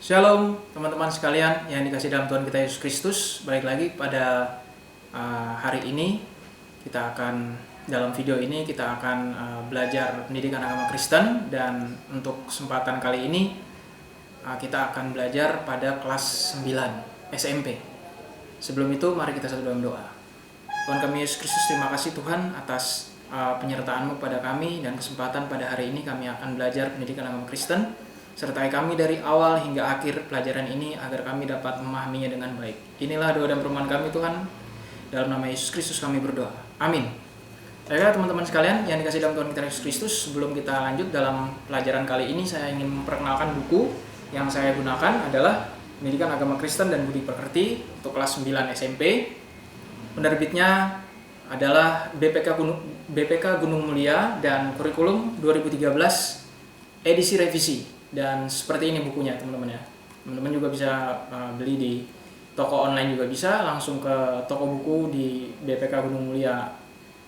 Shalom teman-teman sekalian yang dikasih dalam Tuhan kita Yesus Kristus. Balik lagi pada hari ini dalam video ini kita akan belajar pendidikan agama Kristen. Dan untuk kesempatan kali ini kita akan belajar pada kelas 9 SMP. Sebelum itu mari kita satu dalam doa. Tuhan kami Yesus Kristus, terima kasih Tuhan atas penyertaan-Mu pada kami dan kesempatan pada hari ini kami akan belajar pendidikan agama Kristen. Sertai kami dari awal hingga akhir pelajaran ini agar kami dapat memahaminya dengan baik. Inilah doa dan permohonan kami Tuhan. Dalam nama Yesus Kristus kami berdoa. Amin. Baiklah teman-teman sekalian yang dikasih dalam Tuhan kita Yesus Kristus, sebelum kita lanjut dalam pelajaran kali ini, saya ingin memperkenalkan buku yang saya gunakan adalah Pendidikan Agama Kristen dan Budi Pekerti untuk kelas 9 SMP. Penerbitnya adalah BPK Gunung Mulia dan kurikulum 2013 edisi revisi. Dan seperti ini bukunya teman-teman ya. Teman-teman juga bisa beli di toko online juga bisa, langsung ke toko buku di BPK Gunung Mulia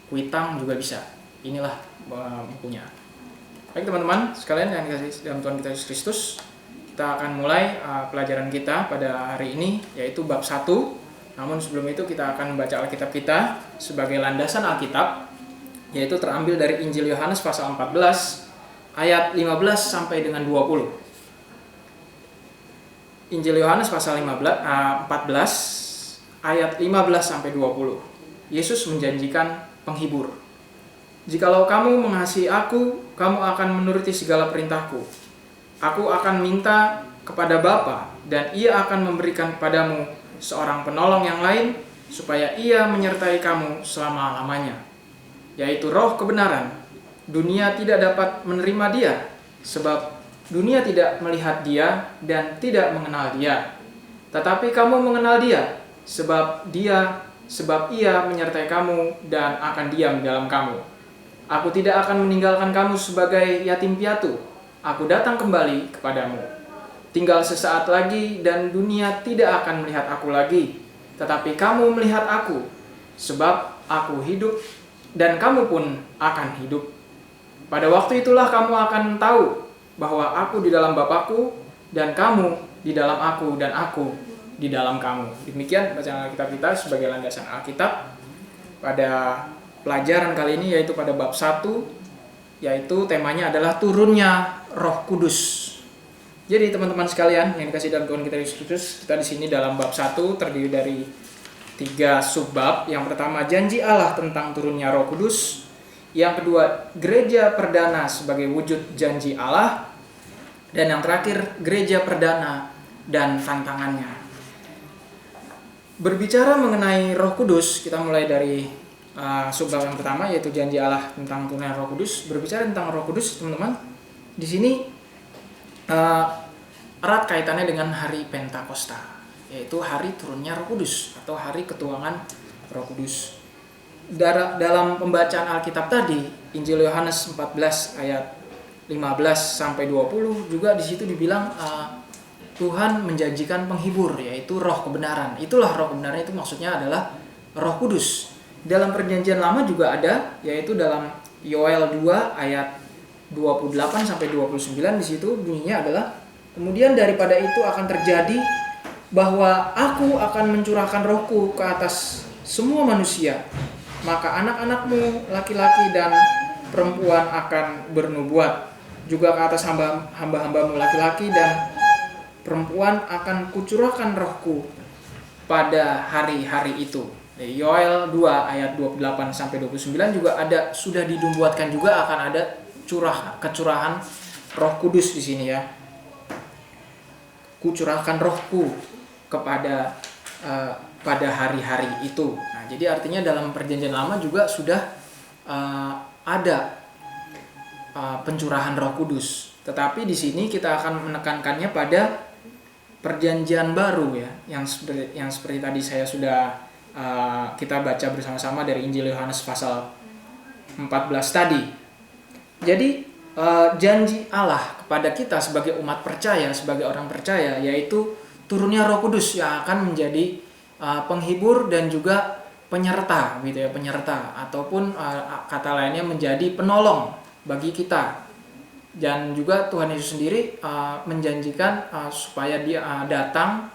Kuitang juga bisa. Inilah bukunya. Baik teman-teman sekalian yang dikasih dalam Tuhan kita Yesus Kristus, kita akan mulai pelajaran kita pada hari ini, yaitu bab 1. Namun sebelum itu kita akan membaca Alkitab kita sebagai landasan Alkitab, yaitu terambil dari Injil Yohanes pasal 14 ayat 15 sampai dengan 20. Injil Yohanes pasal 14 ayat 15 sampai 20. Yesus menjanjikan penghibur. Jikalau kamu mengasihi aku, kamu akan menuruti segala perintahku. Aku akan minta kepada Bapa, dan ia akan memberikan kepadamu seorang penolong yang lain, supaya ia menyertai kamu selama-lamanya, yaitu Roh kebenaran. Dunia tidak dapat menerima dia, sebab dunia tidak melihat dia dan tidak mengenal dia. Tetapi kamu mengenal dia, sebab ia menyertai kamu dan akan diam dalam kamu. Aku tidak akan meninggalkan kamu sebagai yatim piatu. Aku datang kembali kepadamu. Tinggal sesaat lagi dan dunia tidak akan melihat aku lagi. Tetapi kamu melihat aku, sebab aku hidup dan kamu pun akan hidup. Pada waktu itulah kamu akan tahu bahwa aku di dalam Bapakku dan kamu di dalam aku dan aku di dalam kamu. Demikian bacaan Alkitab kita sebagai landasan Alkitab pada pelajaran kali ini, yaitu pada bab 1, yaitu temanya adalah turunnya Roh Kudus. Jadi teman-teman sekalian yang dikasih dalam Tuhan kita Yesus Kristus, kita di sini dalam bab 1 terdiri dari 3 subbab. Yang pertama, janji Allah tentang turunnya Roh Kudus. Yang kedua, gereja perdana sebagai wujud janji Allah. Dan yang terakhir, gereja perdana dan tantangannya. Berbicara mengenai Roh Kudus, kita mulai dari subbab yang pertama, yaitu janji Allah tentang turunnya Roh Kudus. Berbicara tentang Roh Kudus, teman-teman, di sini erat kaitannya dengan hari Pentakosta, yaitu hari turunnya Roh Kudus atau hari ketuangan Roh Kudus. Dalam pembacaan Alkitab tadi, Injil Yohanes 14 ayat 15 sampai 20 juga di situ dibilang Tuhan menjanjikan penghibur, yaitu Roh kebenaran. Itulah Roh kebenaran, itu maksudnya adalah Roh Kudus. Dalam Perjanjian Lama juga ada, yaitu dalam Yoel 2 ayat 28 sampai 29, di situ bunyinya adalah, kemudian daripada itu akan terjadi bahwa aku akan mencurahkan Rohku ke atas semua manusia. Maka anak-anakmu laki-laki dan perempuan akan bernubuat. Juga ke atas hamba-hambamu laki-laki dan perempuan akan kucurahkan Rohku pada hari-hari itu. Yoel 2 ayat 28 sampai 29 juga ada, sudah dinubuatkan juga akan ada kecurahan Roh Kudus di sini ya. Kucurahkan Rohku kepada pada hari-hari itu. Nah, jadi artinya dalam Perjanjian Lama juga sudah ada pencurahan Roh Kudus. Tetapi di sini kita akan menekankannya pada perjanjian baru ya, yang seperti tadi saya sudah kita baca bersama-sama dari Injil Yohanes pasal 14 tadi. Jadi janji Allah kepada kita sebagai umat percaya, sebagai orang percaya, yaitu turunnya Roh Kudus yang akan menjadi penghibur dan juga penyerta gitu ya, penyerta ataupun kata lainnya menjadi penolong bagi kita. Dan juga Tuhan Yesus sendiri menjanjikan supaya dia datang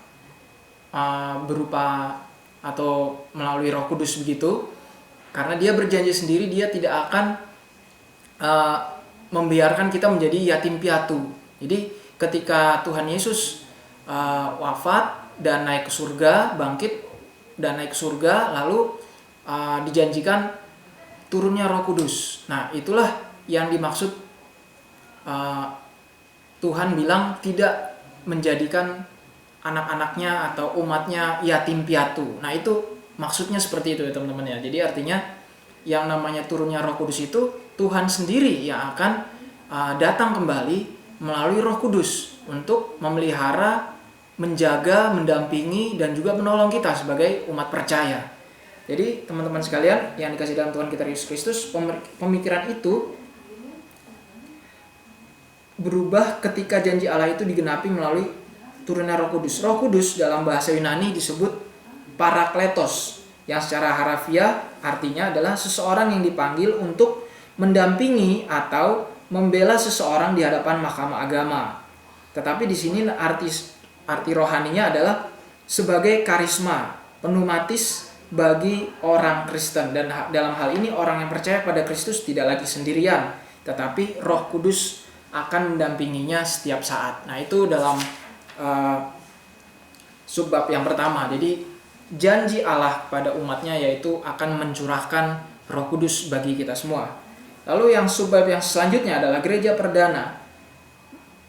berupa atau melalui Roh Kudus begitu, karena dia berjanji sendiri dia tidak akan membiarkan kita menjadi yatim piatu. Jadi ketika Tuhan Yesus wafat dan naik ke surga, bangkit dan naik ke surga, lalu dijanjikan turunnya Roh Kudus. Nah, itulah yang dimaksud Tuhan bilang tidak menjadikan anak-anaknya atau umatnya yatim piatu. Nah, itu maksudnya seperti itu ya teman-teman ya. Jadi artinya yang namanya turunnya Roh Kudus itu Tuhan sendiri yang akan datang kembali melalui Roh Kudus untuk memelihara, menjaga, mendampingi, dan juga menolong kita sebagai umat percaya. Jadi teman-teman sekalian yang dikasih dalam Tuhan kita Yesus Kristus, pemikiran itu berubah ketika janji Allah itu digenapi melalui turunnya Roh Kudus. Roh Kudus dalam bahasa Yunani disebut parakletos, yang secara harfiah artinya adalah seseorang yang dipanggil untuk mendampingi atau membela seseorang di hadapan mahkamah agama. Tetapi di sini arti rohaninya adalah sebagai karisma, pneumatis bagi orang Kristen. Dan dalam hal ini orang yang percaya pada Kristus tidak lagi sendirian, tetapi Roh Kudus akan mendampinginya setiap saat. Nah, itu dalam subbab yang pertama. Jadi janji Allah pada umatnya yaitu akan mencurahkan Roh Kudus bagi kita semua. Lalu yang subbab yang selanjutnya adalah gereja perdana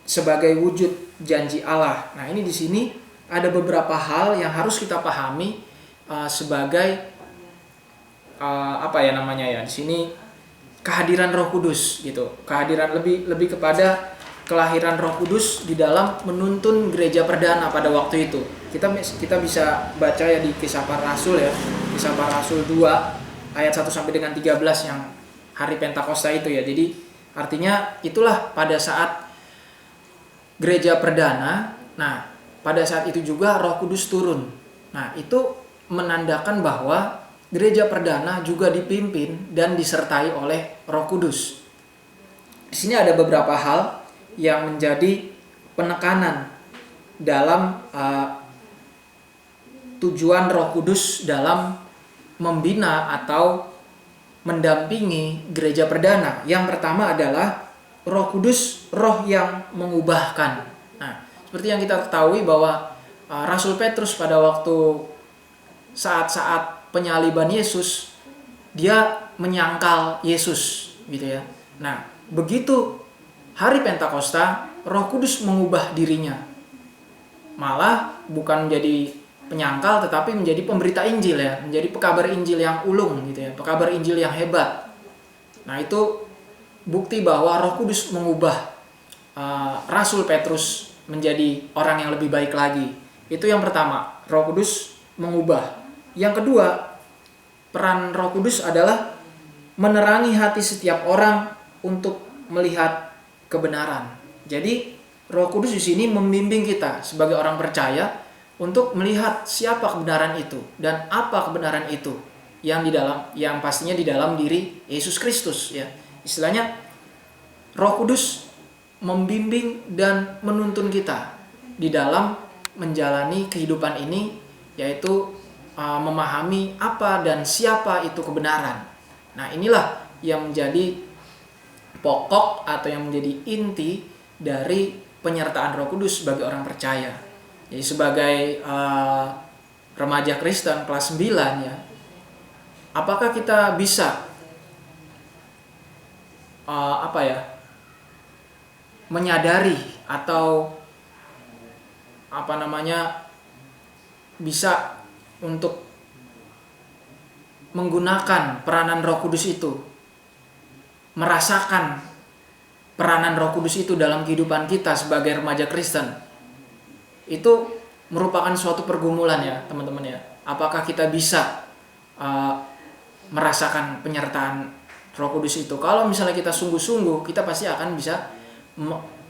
sebagai wujud janji Allah. Nah, ini di sini ada beberapa hal yang harus kita pahami sebagai di sini kehadiran Roh Kudus gitu. Kehadiran lebih kepada kelahiran Roh Kudus di dalam menuntun gereja perdana pada waktu itu. Kita bisa baca ya di Kisah Para Rasul ya. Kisah Para Rasul 2 ayat 1 sampai dengan 13 yang hari Pentakosta itu ya. Jadi artinya itulah pada saat gereja perdana. Nah, pada saat itu juga Roh Kudus turun. Nah, itu menandakan bahwa gereja perdana juga dipimpin dan disertai oleh Roh Kudus. Di sini ada beberapa hal yang menjadi penekanan dalam tujuan Roh Kudus dalam membina atau mendampingi gereja perdana. Yang pertama adalah Roh Kudus, roh yang mengubahkan. Nah, seperti yang kita ketahui bahwa Rasul Petrus pada waktu saat-saat penyaliban Yesus, dia menyangkal Yesus gitu ya. Nah, begitu hari Pentakosta, Roh Kudus mengubah dirinya. Malah bukan menjadi penyangkal tetapi menjadi pemberita Injil ya, menjadi pekabar Injil yang ulung gitu ya, pekabar Injil yang hebat. Nah, itu bukti bahwa Roh Kudus mengubah Rasul Petrus menjadi orang yang lebih baik lagi. Itu yang pertama, Roh Kudus mengubah. Yang kedua, peran Roh Kudus adalah menerangi hati setiap orang untuk melihat kebenaran. Jadi Roh Kudus di sini membimbing kita sebagai orang percaya untuk melihat siapa kebenaran itu dan apa kebenaran itu yang pastinya di dalam diri Yesus Kristus ya. Istilahnya Roh Kudus membimbing dan menuntun kita di dalam menjalani kehidupan ini, yaitu memahami apa dan siapa itu kebenaran. Nah, inilah yang menjadi pokok atau yang menjadi inti dari penyertaan Roh Kudus bagi orang percaya. Jadi sebagai remaja Kristen kelas 9 ya, apakah kita bisa menyadari atau bisa untuk menggunakan peranan Roh Kudus itu, merasakan peranan Roh Kudus itu dalam kehidupan kita sebagai remaja Kristen. Itu merupakan suatu pergumulan ya teman-teman ya. Apakah kita bisa merasakan penyertaan Roh Kudus itu? Kalau misalnya kita sungguh-sungguh, kita pasti akan bisa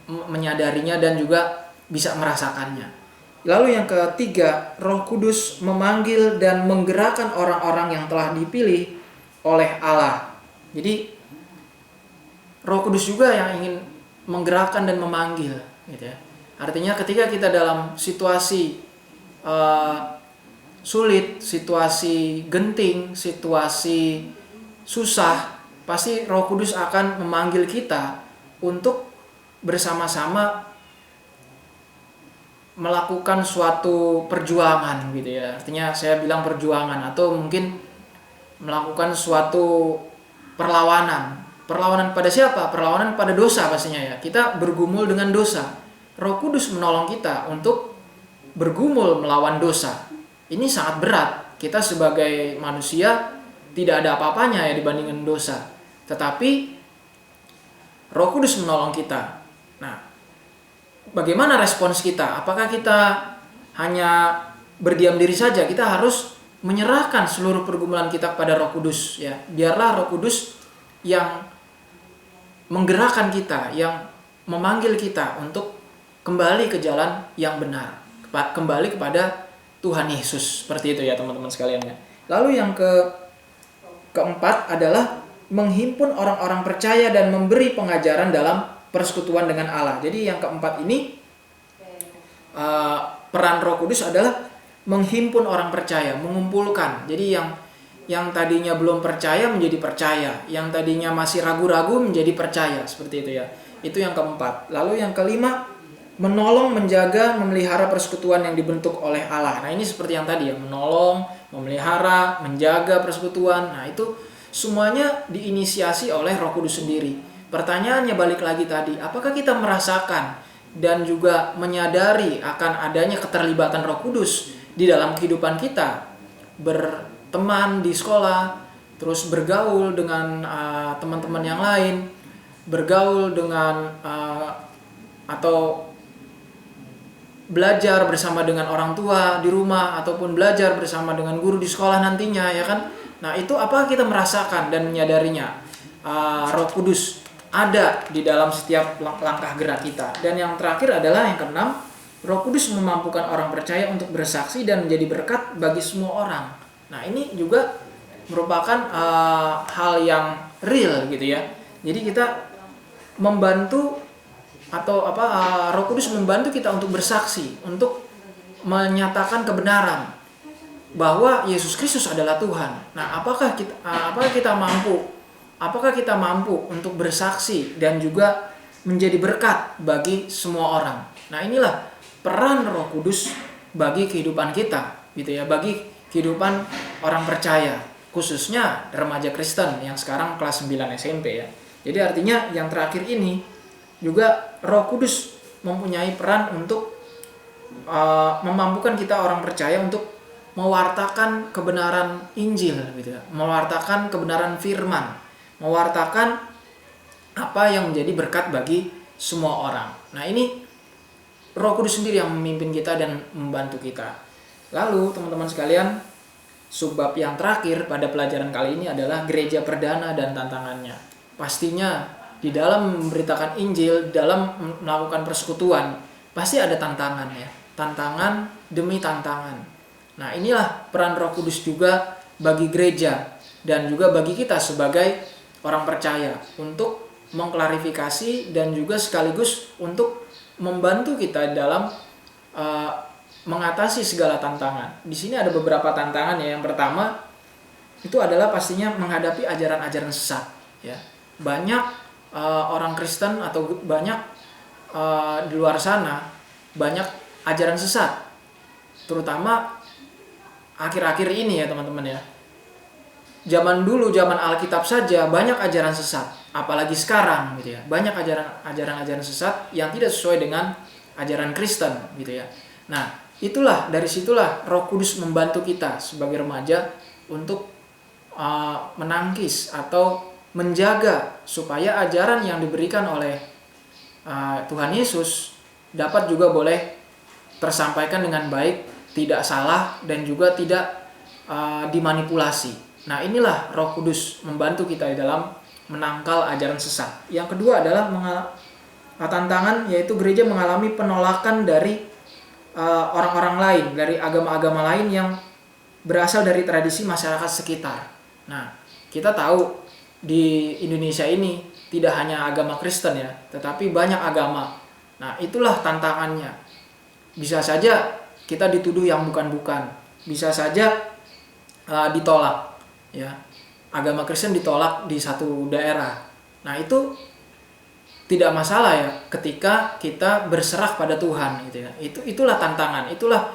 menyadarinya dan juga bisa merasakannya. Lalu yang ketiga, Roh Kudus memanggil dan menggerakkan orang-orang yang telah dipilih oleh Allah. Jadi Roh Kudus juga yang ingin menggerakkan dan memanggil, gitu ya. Artinya ketika kita dalam situasi sulit, situasi genting, situasi susah, pasti Roh Kudus akan memanggil kita untuk bersama-sama melakukan suatu perjuangan, gitu ya. Artinya saya bilang perjuangan, atau mungkin melakukan suatu perlawanan. Perlawanan pada siapa? Perlawanan pada dosa pastinya ya. Kita bergumul dengan dosa. Roh Kudus menolong kita untuk bergumul melawan dosa. Ini sangat berat. Kita sebagai manusia tidak ada apa-apanya ya dibandingkan dosa. Tetapi Roh Kudus menolong kita. Nah, bagaimana respons kita? Apakah kita hanya berdiam diri saja? Kita harus menyerahkan seluruh pergumulan kita kepada Roh Kudus ya. Biarlah Roh Kudus yang menggerakkan kita, yang memanggil kita untuk kembali ke jalan yang benar, kembali kepada Tuhan Yesus. Seperti itu ya teman-teman sekalian ya. Lalu yang keempat adalah menghimpun orang-orang percaya dan memberi pengajaran dalam persekutuan dengan Allah. Jadi yang keempat ini peran Roh Kudus adalah menghimpun orang percaya, mengumpulkan. Jadi yang tadinya belum percaya menjadi percaya, yang tadinya masih ragu-ragu menjadi percaya, seperti itu ya. Itu yang keempat. Lalu yang kelima, menolong, menjaga, memelihara persekutuan yang dibentuk oleh Allah. Nah, ini seperti yang tadi ya, menolong, memelihara, menjaga persekutuan. Nah, itu semuanya diinisiasi oleh Roh Kudus sendiri. Pertanyaannya balik lagi tadi, apakah kita merasakan dan juga menyadari akan adanya keterlibatan Roh Kudus di dalam kehidupan kita? Berteman di sekolah, terus bergaul dengan teman-teman yang lain, bergaul dengan atau belajar bersama dengan orang tua di rumah, ataupun belajar bersama dengan guru di sekolah nantinya, ya kan? Nah, itu apakah kita merasakan dan menyadarinya Roh Kudus ada di dalam setiap langkah gerak kita? Dan yang terakhir adalah yang keenam, Roh Kudus memampukan orang percaya untuk bersaksi dan menjadi berkat bagi semua orang. Nah, ini juga merupakan hal yang real gitu ya. Jadi kita membantu atau Roh Kudus membantu kita untuk bersaksi, untuk menyatakan kebenaran bahwa Yesus Kristus adalah Tuhan. Nah, apakah kita mampu untuk bersaksi dan juga menjadi berkat bagi semua orang? Nah, inilah peran Roh Kudus bagi kehidupan kita, gitu ya, bagi kehidupan orang percaya, khususnya remaja Kristen yang sekarang kelas 9 SMP ya. Jadi artinya yang terakhir ini juga Roh Kudus mempunyai peran untuk memampukan kita orang percaya untuk mewartakan kebenaran Injil, gitu ya, mewartakan kebenaran firman, mewartakan apa yang menjadi berkat bagi semua orang. Nah, ini Roh Kudus sendiri yang memimpin kita dan membantu kita. Lalu teman-teman sekalian, subbab yang terakhir pada pelajaran kali ini adalah gereja perdana dan tantangannya. Pastinya di dalam memberitakan Injil, dalam melakukan persekutuan, pasti ada tantangan ya. Tantangan demi tantangan. Nah, inilah peran Roh Kudus juga bagi gereja dan juga bagi kita sebagai orang percaya untuk mengklarifikasi dan juga sekaligus untuk membantu kita dalam mengatasi segala tantangan. Di sini ada beberapa tantangan ya. Yang pertama itu adalah pastinya menghadapi ajaran-ajaran sesat ya. Banyak orang Kristen atau banyak di luar sana banyak ajaran sesat. Terutama akhir-akhir ini ya teman-teman ya. Zaman dulu, zaman Alkitab saja banyak ajaran sesat, apalagi sekarang gitu ya. Banyak ajaran-ajaran sesat yang tidak sesuai dengan ajaran Kristen gitu ya. Nah, dari situlah Roh Kudus membantu kita sebagai remaja untuk menangkis atau menjaga supaya ajaran yang diberikan oleh Tuhan Yesus dapat juga boleh tersampaikan dengan baik, tidak salah, dan juga tidak dimanipulasi. Nah, inilah Roh Kudus membantu kita dalam menangkal ajaran sesat. Yang kedua adalah tantangan, yaitu gereja mengalami penolakan dari orang-orang lain, dari agama-agama lain yang berasal dari tradisi masyarakat sekitar. Nah, kita tahu di Indonesia ini tidak hanya agama Kristen ya, tetapi banyak agama. Nah, itulah tantangannya. Bisa saja kita dituduh yang bukan-bukan, bisa saja ditolak ya. Agama Kristen ditolak di satu daerah. Nah, itu tidak masalah ya ketika kita berserah pada Tuhan gitu ya. Itulah tantangan, itulah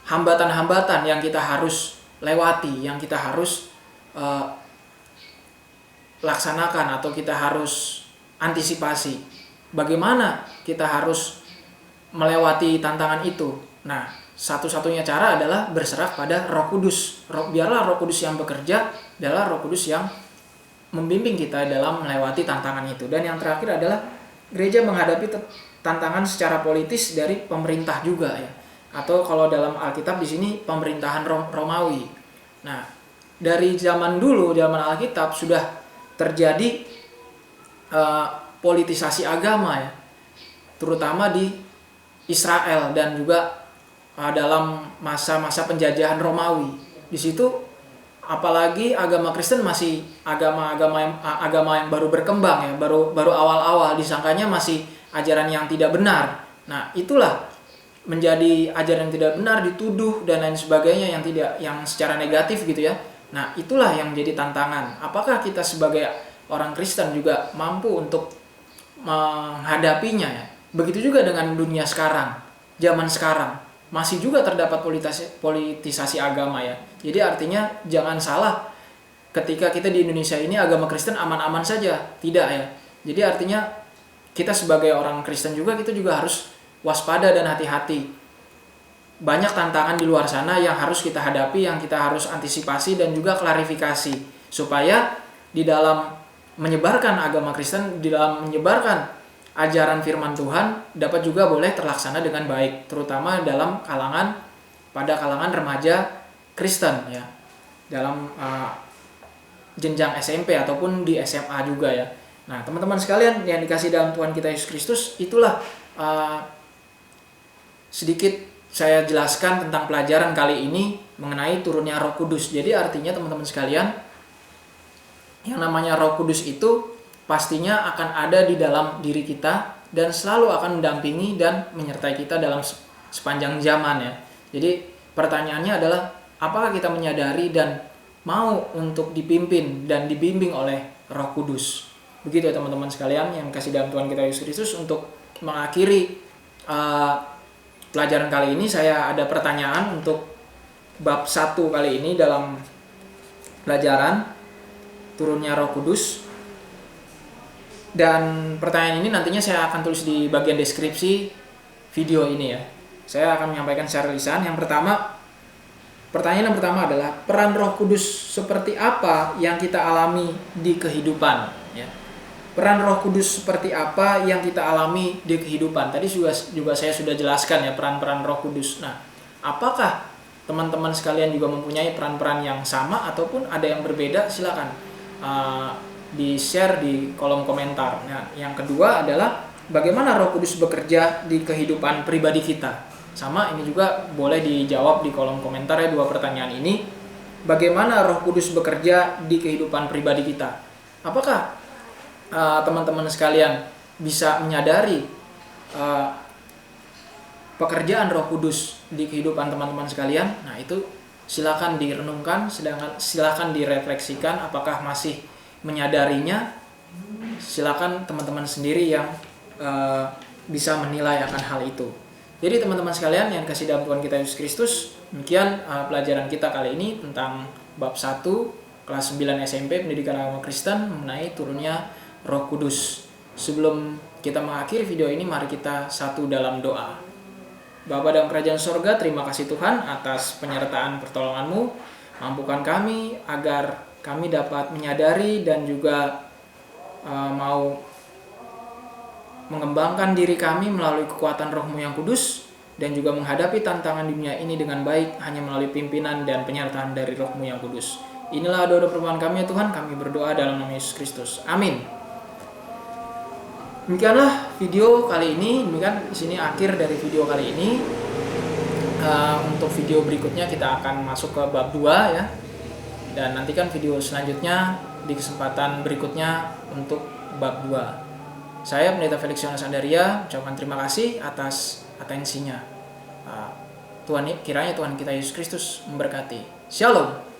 hambatan-hambatan yang kita harus lewati, yang kita harus laksanakan atau kita harus antisipasi. Bagaimana kita harus melewati tantangan itu? Nah, satu-satunya cara adalah berserah pada Roh Kudus. Biarlah Roh Kudus yang bekerja, adalah Roh Kudus yang membimbing kita dalam melewati tantangan itu. Dan yang terakhir adalah gereja menghadapi tantangan secara politis dari pemerintah juga ya. Atau kalau dalam Alkitab di sini pemerintahan Romawi. Nah, dari zaman dulu, zaman Alkitab sudah terjadi politisasi agama ya, terutama di Israel dan juga dalam masa-masa penjajahan Romawi. Di situ apalagi agama Kristen masih agama yang baru berkembang ya, baru awal-awal, disangkanya masih ajaran yang tidak benar. Nah, itulah menjadi ajaran yang tidak benar, dituduh dan lain sebagainya yang secara negatif gitu ya. Nah, itulah yang menjadi tantangan. Apakah kita sebagai orang Kristen juga mampu untuk menghadapinya ya? Begitu juga dengan dunia sekarang, zaman sekarang masih juga terdapat politisasi agama ya. Jadi artinya jangan salah ketika kita di Indonesia ini agama Kristen aman-aman saja, tidak ya. Jadi artinya kita sebagai orang Kristen juga kita juga harus waspada dan hati-hati. Banyak tantangan di luar sana yang harus kita hadapi, yang kita harus antisipasi dan juga klarifikasi supaya di dalam menyebarkan agama Kristen, di dalam menyebarkan ajaran firman Tuhan dapat juga boleh terlaksana dengan baik, terutama dalam pada kalangan remaja Kristen ya, dalam jenjang SMP ataupun di SMA juga ya. Nah, teman-teman sekalian yang dikasih dalam Tuhan kita Yesus Kristus, itulah sedikit saya jelaskan tentang pelajaran kali ini mengenai turunnya Roh Kudus. Jadi artinya teman-teman sekalian, yang namanya Roh Kudus itu pastinya akan ada di dalam diri kita dan selalu akan mendampingi dan menyertai kita dalam sepanjang zaman ya. Jadi pertanyaannya adalah apakah kita menyadari dan mau untuk dipimpin dan dibimbing oleh Roh Kudus. Begitu ya teman-teman sekalian yang kasih dalam Tuhan kita Yesus Kristus. Untuk mengakhiri pelajaran kali ini, saya ada pertanyaan untuk bab 1 kali ini dalam pelajaran turunnya Roh Kudus. Dan pertanyaan ini nantinya saya akan tulis di bagian deskripsi video ini ya. Saya akan menyampaikan secara lisan. Pertanyaan yang pertama adalah peran Roh Kudus seperti apa yang kita alami di kehidupan ya. Peran Roh Kudus seperti apa yang kita alami di kehidupan. Tadi juga saya sudah jelaskan ya peran-peran Roh Kudus. Nah, apakah teman-teman sekalian juga mempunyai peran-peran yang sama ataupun ada yang berbeda? Silakan di-share di kolom komentar. Nah, yang kedua adalah bagaimana Roh Kudus bekerja di kehidupan pribadi kita. Sama, ini juga boleh dijawab di kolom komentar ya, dua pertanyaan ini. Bagaimana Roh Kudus bekerja di kehidupan pribadi kita? Apakah teman-teman sekalian bisa menyadari pekerjaan Roh Kudus di kehidupan teman-teman sekalian? Nah, itu silakan direnungkan, silakan direfleksikan apakah masih menyadarinya. Silakan teman-teman sendiri yang bisa menilai akan hal itu. Jadi teman-teman sekalian yang kasih dalam Tuhan kita Yesus Kristus, demikian pelajaran kita kali ini tentang bab 1 kelas 9 SMP Pendidikan Agama Kristen mengenai turunnya Roh Kudus. Sebelum kita mengakhiri video ini, mari kita satu dalam doa. Bapa dalam kerajaan sorga, terima kasih Tuhan atas penyertaan pertolongan-Mu. Mampukan kami agar kami dapat menyadari dan juga mau mengembangkan diri kami melalui kekuatan Roh-Mu yang kudus, dan juga menghadapi tantangan dunia ini dengan baik hanya melalui pimpinan dan penyertaan dari Roh-Mu yang kudus. Inilah doa permohonan kami ya Tuhan, kami berdoa dalam nama Yesus Kristus. Amin. Demikianlah video kali ini, demikian di sini akhir dari video kali ini. Untuk video berikutnya kita akan masuk ke bab 2 ya. Dan nantikan video selanjutnya di kesempatan berikutnya untuk bab 2. Saya Pendeta Felix Yohanes Andaria ucapkan terima kasih atas atensinya. Kiranya Tuhan kita Yesus Kristus memberkati. Shalom.